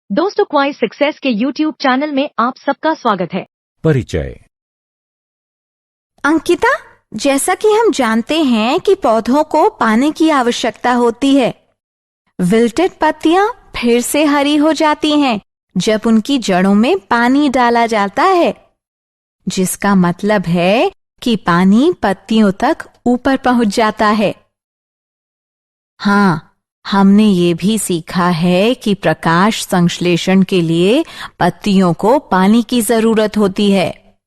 दोस्तों, क्वाइस सक्सेस के YouTube channel में आप सबका स्वागत है। परिचय। अंकिता, जैसा कि हम जानते हैं कि पौधों को पानी की आवश्यकता होती है। विल्टेड पत्तियां फिर से हरी हो जाती हैं जब उनकी जड़ों में पानी डाला जाता है, जिसका मतलब है कि पानी पत्तियों तक ऊपर पहुंच जाता है। हाँ, हमने ये भी सीखा है कि प्रकाश संश्लेषण के लिए पत्तियों को पानी की जरूरत होती है।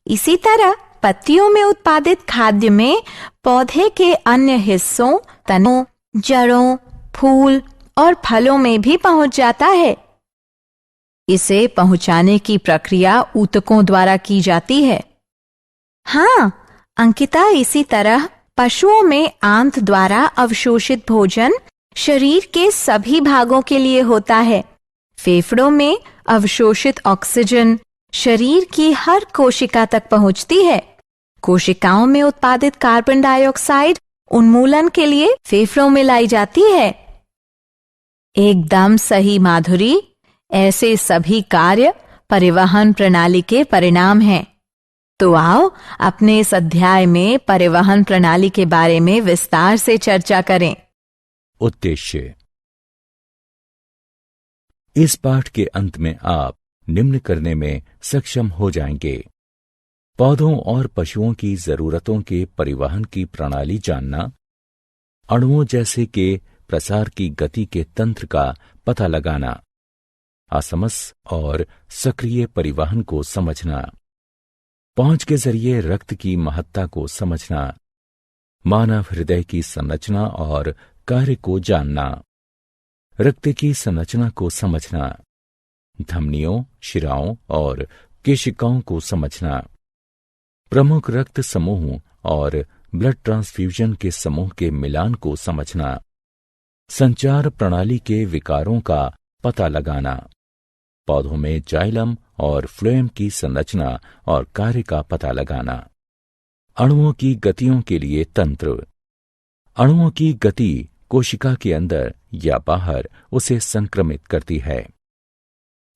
इसी तरह पत्तियों में उत्पादित खाद्य में पौधे के अन्य हिस्सों, तनों, जड़ों, फूल और फलों में भी पहुंच जाता है। इसे पहुंचाने की प्रक्रिया ऊतकों द्वारा की जाती है। हाँ अंकिता, इसी तरह पशुओं में आंत द्वारा अवशोषित भोजन शरीर के सभी भागों के लिए होता है। फेफड़ों में अवशोषित ऑक्सीजन शरीर की हर कोशिका तक पहुंचती है। कोशिकाओं में उत्पादित कार्बन डाइऑक्साइड उन्मूलन के लिए फेफड़ों में लाई जाती है। एकदम सही माधुरी, ऐसे सभी कार्य परिवहन प्रणाली के परिणाम हैं। तो आओ अपने इस अध्याय में परिवहन प्रणाली के बारे में विस्तार से चर्चा करें। उद्देश्य। इस पाठ के अंत में आप निम्न करने में सक्षम हो जाएंगे: पौधों और पशुओं की जरूरतों के परिवहन की प्रणाली जानना, अणुओं जैसे के प्रसार की गति के तंत्र का पता लगाना, असमस और सक्रिय परिवहन को समझना, पहुंच के जरिए रक्त की महत्ता को समझना, मानव हृदय की संरचना और कार्य को जानना, रक्त की संरचना को समझना, धमनियों, शिराओं और केशिकाओं को समझना, प्रमुख रक्त समूह और ब्लड ट्रांसफ्यूजन के समूह के मिलान को समझना, संचार प्रणाली के विकारों का पता लगाना, पौधों में जाइलम और फ्लोएम की संरचना और कार्य का पता लगाना, अणुओं की गतियों के लिए तंत्र, अणुओं की गति कोशिका के अंदर या बाहर उसे संक्रमित करती है।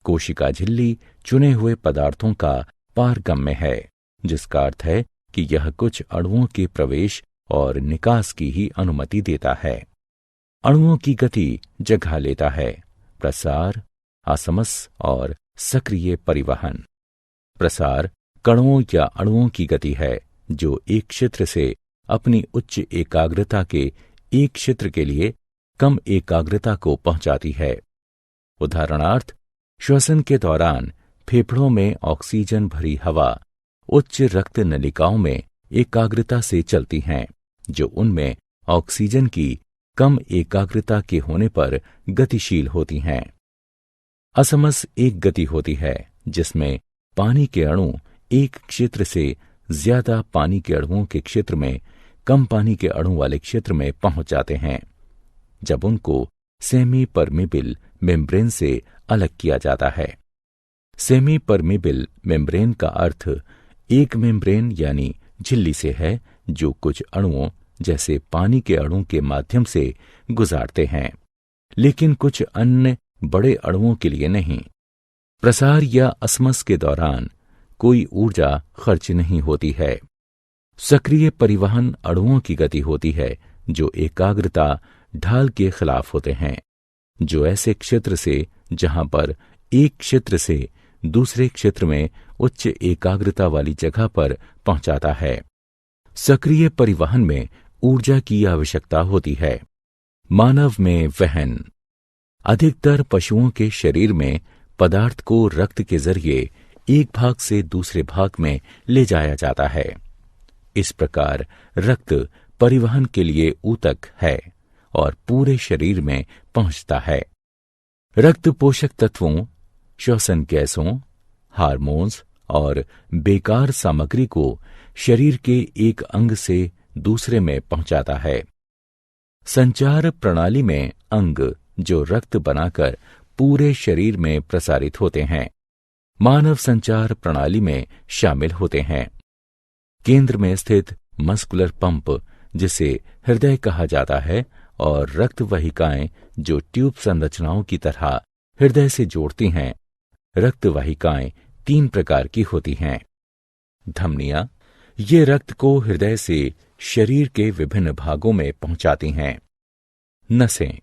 कोशिका झिल्ली चुने हुए पदार्थों का पारगम्य है, जिसका अर्थ है कि यह कुछ अणुओं के प्रवेश और निकास की ही अनुमति देता है। अणुओं की गति जगह लेता है। प्रसार, असमस और सक्रिय परिवहन। प्रसार कणों या अणुओं की गति है जो एक क्षेत्र से अपनी उच्च एकाग्रता के एक क्षेत्र के लिए कम एकाग्रता को पहुंचाती है। उदाहरणार्थ, श्वसन के दौरान फेफड़ों में ऑक्सीजन भरी हवा उच्च रक्त नलिकाओं में एकाग्रता से चलती हैं, जो उनमें ऑक्सीजन की कम एकाग्रता के होने पर गतिशील होती हैं। असमस एक गति होती है जिसमें पानी के अणु एक क्षेत्र से ज्यादा पानी के अणुओं के क्षेत्र में कम पानी के अणु वाले क्षेत्र में पहुंच जाते हैं, जब उनको सेमी परमिबिल मेम्ब्रेन से अलग किया जाता है। सेमी परमिबिल मेम्ब्रेन का अर्थ एक मेम्ब्रेन यानी झिल्ली से है, जो कुछ अणुओं जैसे पानी के अणु के माध्यम से गुजारते हैं, लेकिन कुछ अन्य बड़े अणुओं के लिए नहीं। प्रसार या असमस के दौरान कोई ऊर्जा खर्च नहीं होती है। सक्रिय परिवहन अणुओं की गति होती है जो एकाग्रता ढाल के खिलाफ होते हैं, जो ऐसे क्षेत्र से जहां पर एक क्षेत्र से दूसरे क्षेत्र में उच्च एकाग्रता वाली जगह पर पहुंचाता है। सक्रिय परिवहन में ऊर्जा की आवश्यकता होती है। मानव में वहन। अधिकतर पशुओं के शरीर में पदार्थ को रक्त के जरिए एक भाग से दूसरे भाग में ले जाया जाता है। इस प्रकार रक्त परिवहन के लिए ऊतक है और पूरे शरीर में पहुंचता है। रक्त पोषक तत्वों, श्वसन गैसों, हार्मोन्स और बेकार सामग्री को शरीर के एक अंग से दूसरे में पहुंचाता है। संचार प्रणाली में अंग जो रक्त बनाकर पूरे शरीर में प्रसारित होते हैं, मानव संचार प्रणाली में शामिल होते हैं। केंद्र में स्थित मस्कुलर पंप, जिसे हृदय कहा जाता है, और रक्त वाहिकाएं जो ट्यूब संरचनाओं की तरह हृदय से जोड़ती हैं। रक्त वाहिकाएं 3 प्रकार की होती हैं। धमनियां ये रक्त को हृदय से शरीर के विभिन्न भागों में पहुंचाती हैं। नसें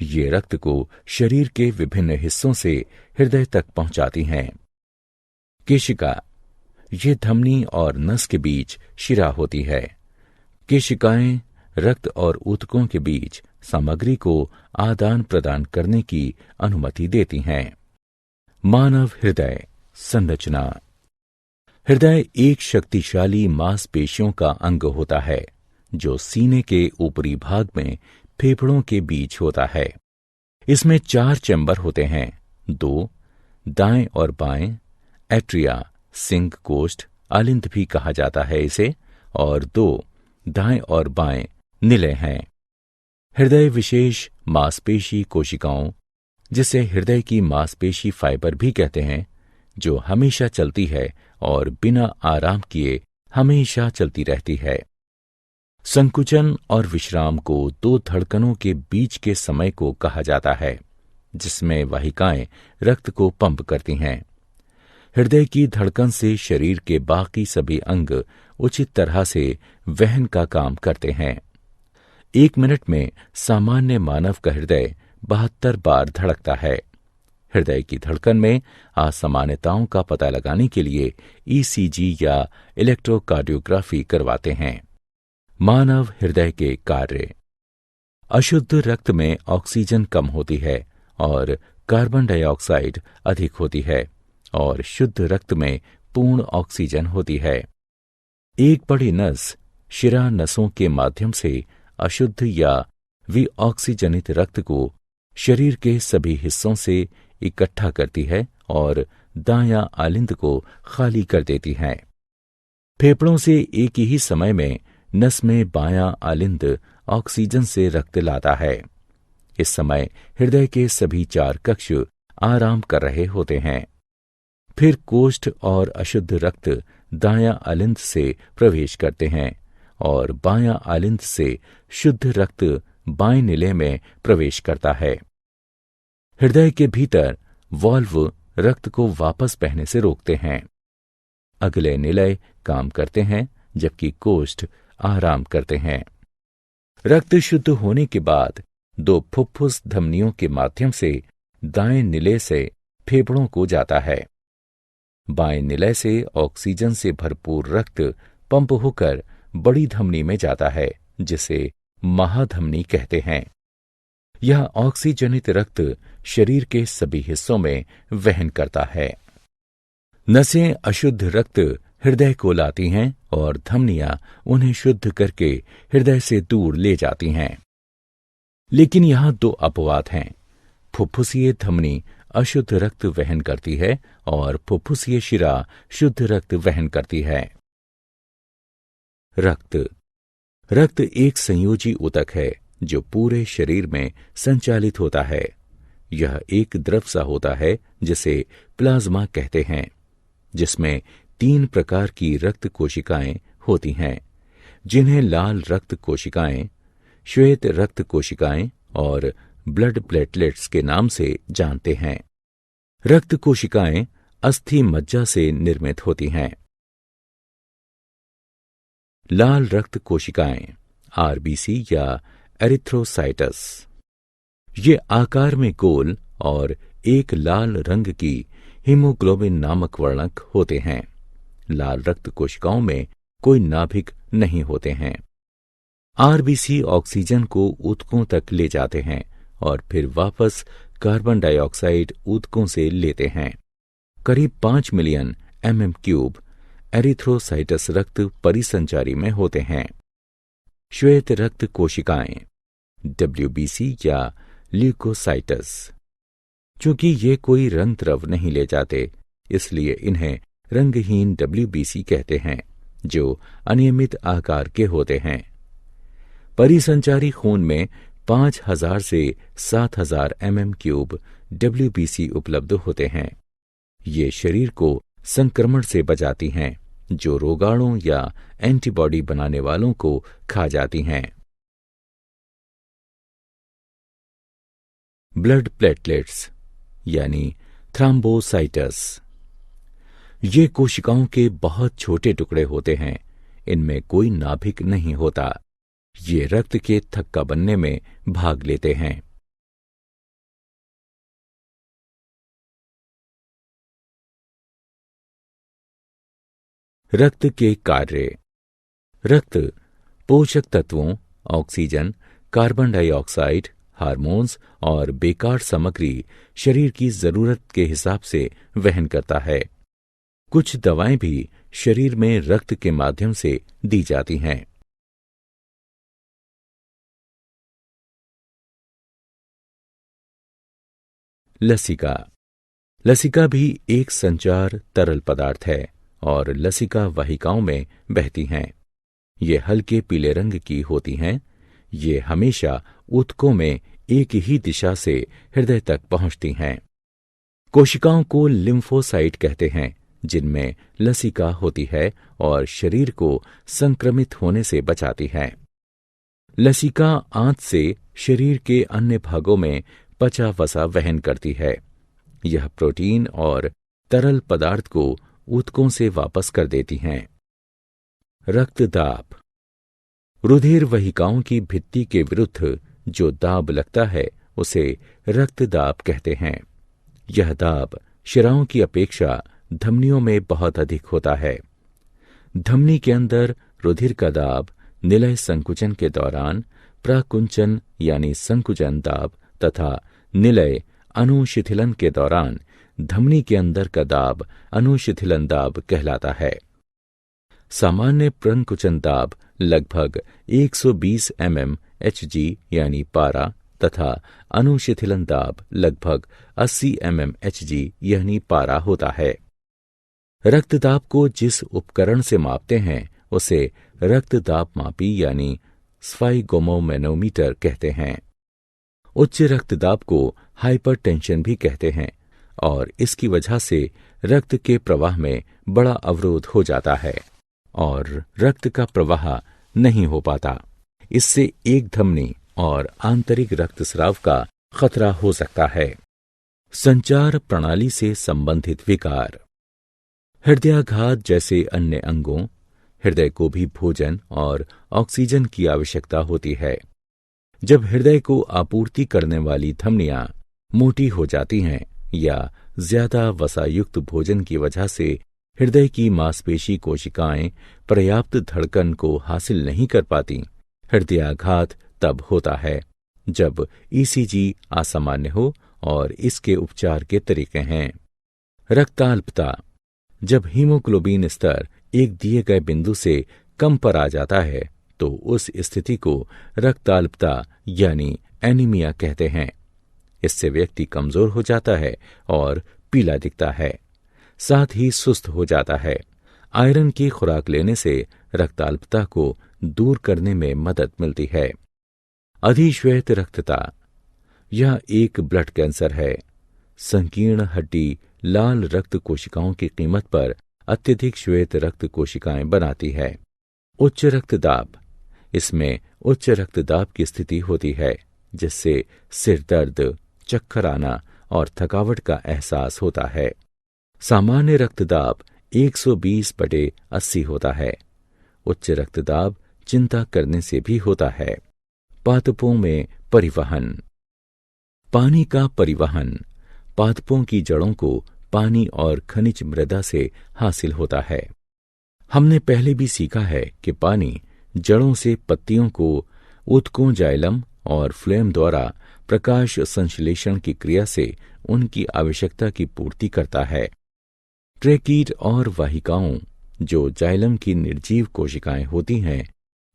ये रक्त को शरीर के विभिन्न हिस्सों से हृदय तक पहुंचाती हैं। केशिका ये धमनी और नस के बीच शिरा होती है। केशिकाएं रक्त और ऊतकों के बीच सामग्री को आदान प्रदान करने की अनुमति देती हैं। मानव हृदय संरचना। हृदय एक शक्तिशाली मांसपेशियों का अंग होता है जो सीने के ऊपरी भाग में फेफड़ों के बीच होता है। इसमें 4 चैम्बर होते हैं, 2 दाएं और बाएं, एट्रिया सिंग कोष्ठ आलिंद भी कहा जाता है इसे, और 2 दाएं और बाएं निलय हैं। हृदय विशेष मांसपेशी कोशिकाओं, जिसे हृदय की मांसपेशी फाइबर भी कहते हैं, जो हमेशा चलती है और बिना आराम किए हमेशा चलती रहती है। संकुचन और विश्राम को 2 धड़कनों के बीच के समय को कहा जाता है, जिसमें वाहिकाएं रक्त को पंप करती हैं। हृदय की धड़कन से शरीर के बाकी सभी अंग उचित तरह से वहन का काम करते हैं। 1 मिनट में सामान्य मानव का हृदय 72 बार धड़कता है। हृदय की धड़कन में असामान्यताओं का पता लगाने के लिए ईसीजी या इलेक्ट्रोकार्डियोग्राफी करवाते हैं। मानव हृदय के कार्य। अशुद्ध रक्त में ऑक्सीजन कम होती है और कार्बन डाइऑक्साइड अधिक होती है, और शुद्ध रक्त में पूर्ण ऑक्सीजन होती है। एक बड़ी नस शिरा नसों के माध्यम से अशुद्ध या विऑक्सीजनित रक्त को शरीर के सभी हिस्सों से इकट्ठा करती है और दायां आलिंद को खाली कर देती है। फेफड़ों से एक ही समय में नस में बायां आलिंद ऑक्सीजन से रक्त लाता है। इस समय हृदय के सभी 4 कक्ष आराम कर रहे होते हैं। फिर कोष्ठ और अशुद्ध रक्त दायां आलिंद से प्रवेश करते हैं और बायां आलिंद से शुद्ध रक्त बाएं निलय में प्रवेश करता है। हृदय के भीतर वाल्व रक्त को वापस बहने से रोकते हैं। अगले निलय काम करते हैं, जबकि कोष्ठ आराम करते हैं। रक्त शुद्ध होने के बाद 2 फुफ्फुस धमनियों के माध्यम से दाएं निलय से फेफड़ों को जाता है। बाएं निलय से ऑक्सीजन से भरपूर रक्त पंप होकर बड़ी धमनी में जाता है, जिसे महाधमनी कहते हैं। यह ऑक्सीजनित रक्त शरीर के सभी हिस्सों में वहन करता है। नसें अशुद्ध रक्त हृदय को लाती हैं और धमनियां उन्हें शुद्ध करके हृदय से दूर ले जाती हैं। लेकिन यहां 2 अपवाद हैं। फुफ्फुसीय धमनी अशुद्ध रक्त वहन करती है और फुफ्फुसीय शिरा शुद्ध रक्त वहन करती है। रक्त एक संयोजी ऊतक है जो पूरे शरीर में संचालित होता है। यह एक द्रव सा होता है जिसे प्लाज्मा कहते हैं, जिसमें 3 प्रकार की रक्त कोशिकाएं होती हैं, जिन्हें लाल रक्त कोशिकाएं, श्वेत रक्त कोशिकाएं और ब्लड प्लेटलेट्स के नाम से जानते हैं। रक्त कोशिकाएं अस्थि मज्जा से निर्मित होती हैं। लाल रक्त कोशिकाएं आरबीसी या एरिथ्रोसाइटस, ये आकार में गोल और एक लाल रंग की हीमोग्लोबिन नामक वर्णक होते हैं। लाल रक्त कोशिकाओं में कोई नाभिक नहीं होते हैं। आरबीसी ऑक्सीजन को ऊतकों तक ले जाते हैं और फिर वापस कार्बन डाइऑक्साइड ऊतकों से लेते हैं। करीब 5 मिलियन mm³ एरिथ्रोसाइटस रक्त परिसंचारी में होते हैं। श्वेत रक्त कोशिकाएं WBC या ल्यूकोसाइटस, चूंकि ये कोई रंग द्रव नहीं ले जाते, इसलिए इन्हें रंगहीन WBC कहते हैं, जो अनियमित आकार के होते हैं। परिसंचारी खून में 5000 से 7000 mm³ WBC उपलब्ध होते हैं। ये शरीर को संक्रमण से बचाती हैं, जो रोगाणु या एंटीबॉडी बनाने वालों को खा जाती हैं। ब्लड प्लेटलेट्स यानी थ्रोम्बोसाइटस। ये कोशिकाओं के बहुत छोटे टुकड़े होते हैं। इनमें कोई नाभिक नहीं होता। ये रक्त के थक्का बनने में भाग लेते हैं। रक्त के कार्य। रक्त पोषक तत्वों, ऑक्सीजन, कार्बन डाइऑक्साइड, हार्मोन्स और बेकार सामग्री शरीर की जरूरत के हिसाब से वहन करता है। कुछ दवाएं भी शरीर में रक्त के माध्यम से दी जाती हैं। लसिका। लसिका भी एक संचार तरल पदार्थ है और लसिका वाहिकाओं में बहती हैं। ये हल्के पीले रंग की होती हैं। ये हमेशा ऊतकों में एक ही दिशा से हृदय तक पहुंचती हैं। कोशिकाओं को लिम्फोसाइट कहते हैं, जिनमें लसिका होती है और शरीर को संक्रमित होने से बचाती है। लसिका आंत से शरीर के अन्य भागों में पचा वसा वहन करती है। यह प्रोटीन और तरल पदार्थ को ऊतकों से वापस कर देती हैं। रक्तदाब। रुधिर वाहिकाओं की भित्ति के विरुद्ध जो दाब लगता है उसे रक्तदाब कहते हैं। यह दाब शिराओं की अपेक्षा धमनियों में बहुत अधिक होता है। धमनी के अंदर रुधिर का दाब निलय संकुचन के दौरान प्रकुंचन यानी संकुचन दाब तथा निलय अनुशिथिलन के दौरान धमनी के अंदर का दाब अनुशिथिलन दाब कहलाता है। सामान्य प्रकुंचन दाब लगभग 120 mmHg यानी पारा तथा अनुशिथिलन दाब लगभग 80 mmHg यानी पारा होता है। रक्तदाब को जिस उपकरण से मापते हैं उसे रक्तदाब मापी यानी स्फाइगोमोमैनोमीटर कहते हैं। उच्च रक्तदाब को हाइपरटेंशन भी कहते हैं और इसकी वजह से रक्त के प्रवाह में बड़ा अवरोध हो जाता है और रक्त का प्रवाह नहीं हो पाता। इससे एक धमनी और आंतरिक रक्तस्राव का खतरा हो सकता है। संचार प्रणाली से संबंधित विकार। हृदयाघात जैसे अन्य अंगों, हृदय को भी भोजन और ऑक्सीजन की आवश्यकता होती है। जब हृदय को आपूर्ति करने वाली धमनियां मोटी हो जाती हैं या ज्यादा वसायुक्त भोजन की वजह से हृदय की मांसपेशी कोशिकाएं पर्याप्त धड़कन को हासिल नहीं कर पाती, हृदयाघात तब होता है जब ईसीजी असामान्य हो और इसके उपचार के तरीके हैं। रक्ताल्पता। जब हीमोग्लोबिन स्तर एक दिए गए बिंदु से कम पर आ जाता है तो उस स्थिति को रक्ताल्पता यानी एनीमिया कहते हैं। इससे व्यक्ति कमजोर हो जाता है और पीला दिखता है, साथ ही सुस्त हो जाता है। आयरन की खुराक लेने से रक्ताल्पता को दूर करने में मदद मिलती है। अधिश्वेत रक्तता। यह एक ब्लड कैंसर है। संकीर्ण हड्डी लाल रक्त कोशिकाओं की कीमत पर अत्यधिक श्वेत रक्त कोशिकाएं बनाती है। उच्च रक्तदाब। इसमें उच्च रक्तदाब की स्थिति होती है जिससे सिर दर्द, चक्कर आना और थकावट का एहसास होता है। सामान्य रक्तदाब 120/80 होता है। उच्च रक्तदाब चिंता करने से भी होता है। पादपों में परिवहन। पानी का परिवहन पादपों की जड़ों को पानी और खनिज मृदा से हासिल होता है। हमने पहले भी सीखा है कि पानी जड़ों से पत्तियों को ऊतकों, जाइलम और फ्लोएम द्वारा प्रकाश संश्लेषण की क्रिया से उनकी आवश्यकता की पूर्ति करता है। ट्रेकीट और वाहिकाओं, जो जाइलम की निर्जीव कोशिकाएं होती हैं,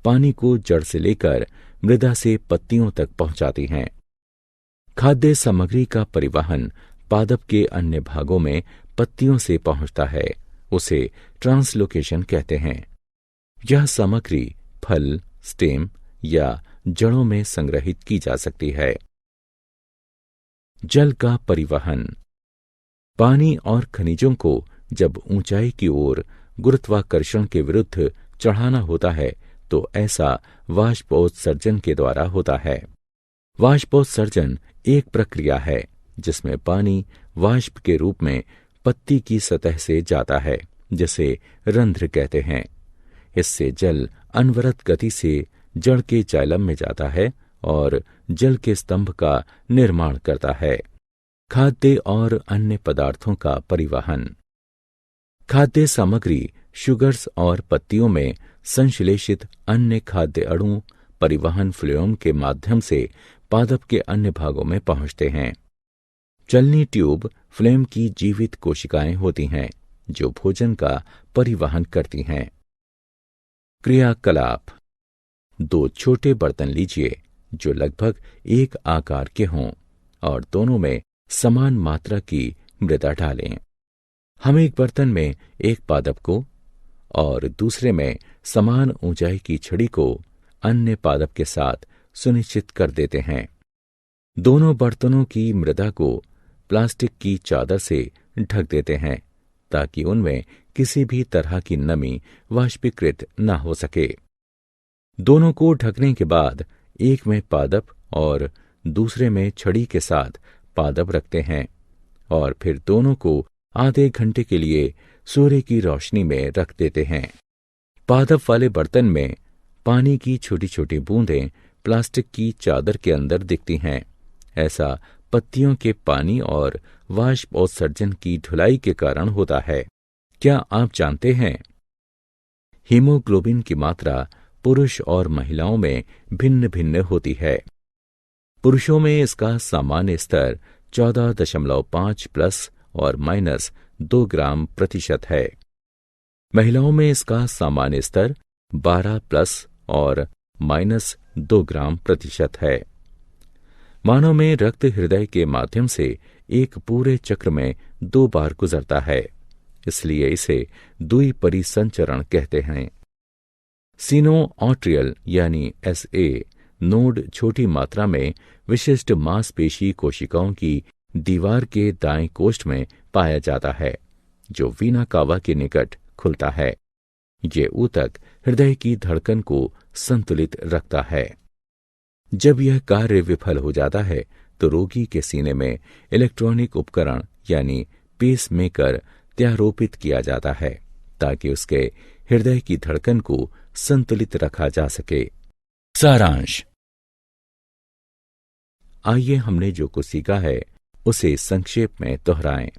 पानी को जड़ से लेकर मृदा से पत्तियों तक पहुंचाती हैं। खाद्य सामग्री का परिवहन पादप के अन्य भागों में पत्तियों से पहुंचता है, उसे ट्रांसलोकेशन कहते हैं। यह सामग्री फल, स्टेम या जड़ों में संग्रहित की जा सकती है। जल का परिवहन। पानी और खनिजों को जब ऊंचाई की ओर गुरुत्वाकर्षण के विरुद्ध चढ़ाना होता है तो ऐसा वाष्पोत्सर्जन के द्वारा होता है। वाष्पोत्सर्जन एक प्रक्रिया है जिसमें पानी वाष्प के रूप में पत्ती की सतह से जाता है, जिसे रंध्र कहते हैं। इससे जल अनवरत गति से जड़ के जाइलम में जाता है और जल के स्तंभ का निर्माण करता है। खाद्य और अन्य पदार्थों का परिवहन। खाद्य सामग्री, शुगर्स और पत्तियों में संश्लेषित अन्य खाद्य अणु परिवहन फ्लोएम के माध्यम से पादप के अन्य भागों में पहुंचते हैं। चलनी ट्यूब फ्लोएम की जीवित कोशिकाएं होती हैं जो भोजन का परिवहन करती हैं। क्रियाकलाप। 2 छोटे बर्तन लीजिए जो लगभग एक आकार के हों और दोनों में समान मात्रा की मृदा डालें। हम एक बर्तन में एक पादप को और दूसरे में समान ऊंचाई की छड़ी को अन्य पादप के साथ सुनिश्चित कर देते हैं। दोनों बर्तनों की मृदा को प्लास्टिक की चादर से ढक देते हैं ताकि उनमें किसी भी तरह की नमी वाष्पीकृत न हो सके। दोनों को ढकने के बाद एक में पादप और दूसरे में छड़ी के साथ पादप रखते हैं और फिर दोनों को आधे घंटे के लिए सूर्य की रोशनी में रख देते हैं। पादप वाले बर्तन में पानी की छोटी छोटी बूंदें प्लास्टिक की चादर के अंदर दिखती हैं। ऐसा पत्तियों के पानी और वाष्पोत्सर्जन की ढुलाई के कारण होता है। क्या आप जानते हैं? हीमोग्लोबिन की मात्रा पुरुष और महिलाओं में भिन्न भिन्न होती है। पुरुषों में इसका सामान्य स्तर 14.5 प्लस और माइनस 2 ग्राम प्रतिशत है। महिलाओं में इसका सामान्य स्तर 12 प्लस और माइनस 2 ग्राम प्रतिशत है। मानव में रक्त हृदय के माध्यम से एक पूरे चक्र में 2 बार गुजरता है, इसलिए इसे द्विपरिसंचरण कहते हैं। सिनोआर्टरियल यानी SA नोड छोटी मात्रा में विशिष्ट मांसपेशी कोशिकाओं की दीवार के दाएं कोष्ठ में पाया जाता है, जो वीना कावा के निकट खुलता है। ये ऊतक हृदय की धड़कन को संतुलित रखता है। जब यह कार्य विफल हो जाता है तो रोगी के सीने में इलेक्ट्रॉनिक उपकरण यानी पेसमेकर त्यारोपित किया जाता है ताकि उसके हृदय की धड़कन को संतुलित रखा जा सके। सारांश। आइए हमने जो कुछ सीखा है उसे संक्षेप में दोहराएं।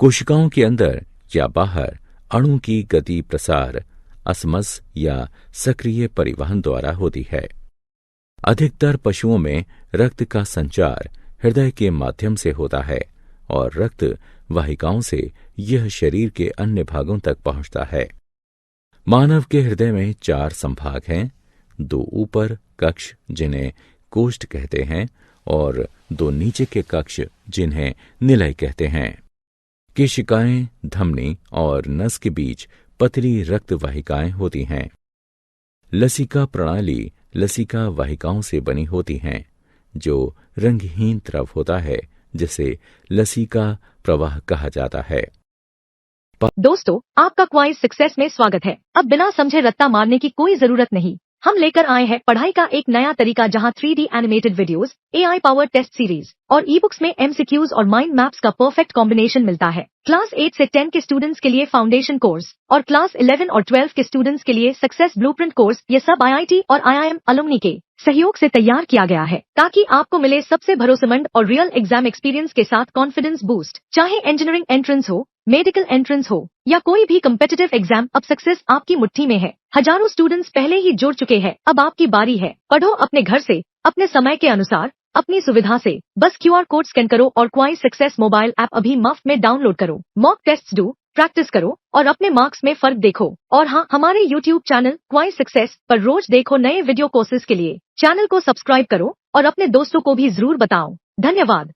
कोशिकाओं के अंदर या बाहर अणु की गति प्रसार असमस या सक्रिय परिवहन द्वारा होती है। अधिकतर पशुओं में रक्त का संचार हृदय के माध्यम से होता है और रक्त वाहिकाओं से यह शरीर के अन्य भागों तक पहुंचता है। मानव के हृदय में 4 संभाग हैं, 2 ऊपर कक्ष जिन्हें कोष्ठ कहते हैं और 2 नीचे के कक्ष जिन्हें निलय कहते हैं। केशिकाएं, धमनी और नस के बीच पतली रक्त वाहिकाएं होती हैं। लसिका प्रणाली लसिका वाहिकाओं से बनी होती हैं, जो रंगहीन द्रव होता है जिसे लसिका प्रवाह कहा जाता है। दोस्तों, आपका क्वाइज सक्सेस में स्वागत है। अब बिना समझे रट्टा मारने की कोई जरूरत नहीं। हम लेकर आए हैं पढ़ाई का एक नया तरीका जहां 3D animated videos, AI powered test series और ई बुक्स में MCQs और माइंड मैप्स का परफेक्ट कॉम्बिनेशन मिलता है। क्लास 8 से 10 के स्टूडेंट्स के लिए फाउंडेशन कोर्स और क्लास 11 और 12 के स्टूडेंट्स के लिए सक्सेस ब्लूप्रिंट कोर्स, ये सब IIT और IIM अलुमनी के सहयोग से तैयार किया गया है ताकि आपको मिले सबसे भरोसेमंद और रियल एग्जाम एक्सपीरियंस के साथ कॉन्फिडेंस बूस्ट। चाहे इंजीनियरिंग एंट्रेंस हो, मेडिकल एंट्रेंस हो या कोई भी कम्पिटिटिव एग्जाम, अब सक्सेस आपकी मुट्ठी में है। हजारों स्टूडेंट्स पहले ही जुड़ चुके हैं, अब आपकी बारी है। पढ़ो अपने घर से, अपने समय के अनुसार, अपनी सुविधा से। बस QR कोड स्कैन करो और क्वाइज सक्सेस मोबाइल ऐप अभी मुफ्त में डाउनलोड करो। मॉक टेस्ट्स दो, प्रैक्टिस करो और अपने मार्क्स में फर्क देखो। और हाँ, हमारे YouTube चैनल क्वाइज सक्सेस पर रोज देखो नए वीडियो कोर्सेज के लिए। चैनल को सब्सक्राइब करो और अपने दोस्तों को भी जरूर बताओ। धन्यवाद।